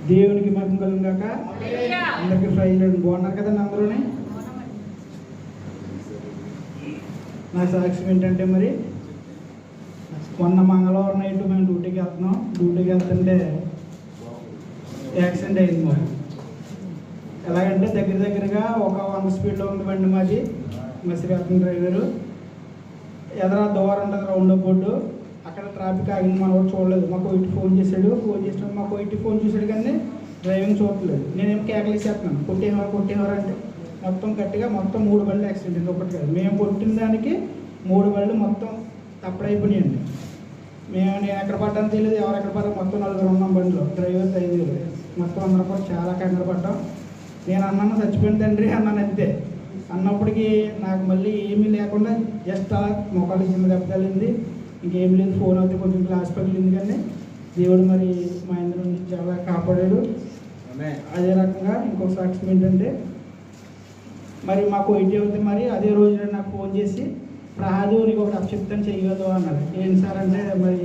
దేవునికి మహిమ కలుగును గాక. అందరికీ ప్రైజ్ లార్డ్. బాగున్నారు కదండి అందరూనే. నా సాక్ష్యం ఏంటంటే మరి మొన్న మంగళవారం నైట్ మేము డ్యూటీకి వెళ్తుంటే యాక్సిడెంట్ అయింది మాకు. ఎలాగంటే దగ్గరగా ఒక 100 స్పీడ్లో ఉంది బండి మాది. మసిరేతన్ డ్రైవరు ఎదరా దూరం ఉంటుంది రౌండ్ బోర్డు. అక్కడ ట్రాఫిక్ ఆగింది, మన వాడు చూడలేదు. మాకు ఇటు ఫోన్ చేసినప్పుడు మాకు ఇటు ఫోన్ చూసాడు కానీ డ్రైవింగ్ చూడలేదు. నేనేం కేకలేసేస్తున్నాను, కొట్టేవారు అంటే మొత్తం గట్టిగా 3 బళ్ళు యాక్సిడెంట్ అయింది. ఒకటి కాదు, మేము కొట్టిన దానికి 3 బళ్ళు మొత్తం తప్పుడైపోయినాయండి. నేను ఎక్కడ పడ్డాను తెలియదు, ఎవరు ఎక్కడ పడ్డా. మొత్తం 4 ఉన్నాం బండిలో, డ్రైవర్ 5 మొత్తం అందరూ కూడా చాలా కంగారు పడ్డాం. నేను అన్నాను చచ్చిపోయిన తండ్రి అన్నాను అంతే. అన్నప్పటికీ నాకు మళ్ళీ ఏమీ లేకుండా జస్ట్ అలా మొక్కలు చిన్న దెబ్బ తగిలింది, ఇంకేం లేదు. ఫోన్ అయితే కొంచెం గ్లాస్ పగిలింది కానీ దేవుడు మరి మా ఇంటి నుండి చాలా కాపాడాడు. అదే రకంగా ఇంకొక సాక్ష్యం ఏంటంటే మరి మాకు 80 అవుతుంది. మరి అదే రోజు నాకు ఫోన్ చేసి రాదు నీకు ఒకటి అప్పచెప్తాను చేయగలదు అన్నాడు. ఏంటి సార్ అంటే మరి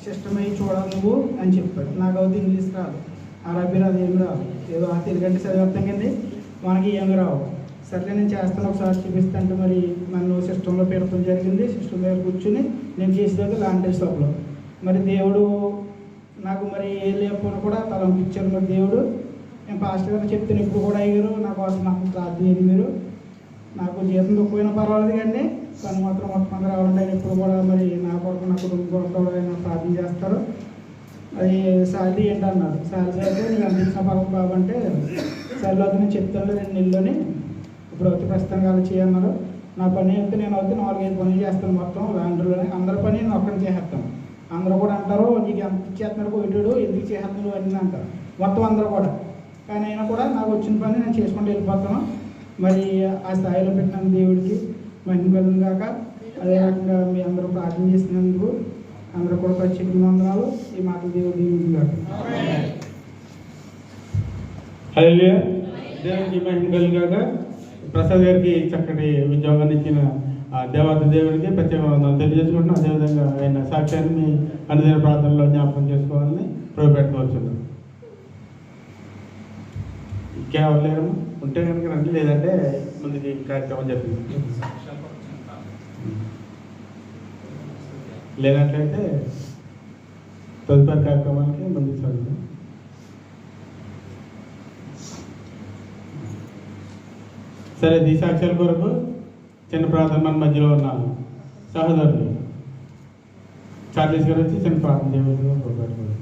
సిస్టమ్ అయ్యి చూడాలి నువ్వు అని చెప్పాడు. నాకు అవుతుంది ఇంగ్లీష్ రాదు, అరబీ రాదు, ఏమి రాదు. ఏదో తెలుగంటే చదివేస్తాం కానీ మనకి ఏమి రావు. సరే నేను చేస్తాను ఒకసారి చూపిస్తాంటే మరి నన్ను సిస్టంలో పెడతాం జరిగింది. సిస్టమ్ దగ్గర కూర్చుని నేను చేసేది లాంటి షాప్లో. మరి దేవుడు నాకు మరి ఏ లేకపోయినా కూడా తలంపించారు. మరి దేవుడు నేను పాస్టర్ గారు చెప్తాను ఇప్పుడు కూడా అయ్యారు నా కోసం నాకు ప్రార్థన చేయండి. మీరు నాకు జీతం తక్కువైనా పర్వాలేదు కానీ తను మాత్రం మొత్తం రావాలంటే ఆయన ఇప్పుడు కూడా మరి నా కొరకు నా కుటుంబం కొరకు ఆయన ప్రార్థన చేస్తారు. అది శాలరీ ఏంటన్నాడు. శాలరీ అయితే నేను అందించిన పర్వం బాబు అంటే సర్లో అయితే నేను చెప్తాను 2 నెలల్లోని ఇప్పుడు వచ్చి ప్రస్తుతానికి అలా చేయన్నారు. నా పని అయితే నేను అయితే 4-5 పనులు చేస్తాను మొత్తం వ్యాండ్రోలోనే. అందరి పని నేను ఒక్కడిని చేసేస్తాను. అందరూ కూడా అంటారు నీకు ఎంత ఇచ్చేస్తున్నారు కొట్టాడు ఎందుకు చేసేస్తున్నాడు అన్నీ అంటారు మొత్తం అందరూ కూడా. కానీ అయినా కూడా నాకు వచ్చిన పని నేను చేసుకుంటూ వెళ్ళిపోతాను. మరి ఆ స్థాయిలో పెట్టిన దేవుడికి మహిమ కలుగును గాక. అదే రకంగా మీ అందరూ ప్రార్థన చేసినందుకు అందరూ కూడా ప్రత్యేకంగా వందనాలు. ఈ మాటలు దేవుడు దీవును గాక. హల్లెలూయా. దేవునికి మహిమ కలుగును గాక. ప్రసాద్ గారికి చక్కటి ఉద్యోగాన్ని ఇచ్చిన దేవాది దేవుడికి ప్రత్యేకంగా తెలియజేసుకుంటున్నాం. అదేవిధంగా ఆయన సాక్ష్యాన్ని అనుదిన ప్రార్థనలో జ్ఞాపకం చేసుకోవాలని ప్రోపెట్టుకోవచ్చున్నాం. కేవలం లేరు ఉంటే కనుక రండి, లేదంటే ముందుకి కార్యక్రమం చెప్పింది. లేనట్లయితే తదుపరి కార్యక్రమానికి ముందుకు సాగుతాం. సరే, ఈ సాక్ష్యాల కొరకు చిన్న ప్రార్థన మన మధ్యలో ఉన్నాను. సహోదరులు చార్లీస్ గారు వచ్చి చిన్న ప్రార్థన చేయవలసిందిగా కోరుకుంటున్నాను.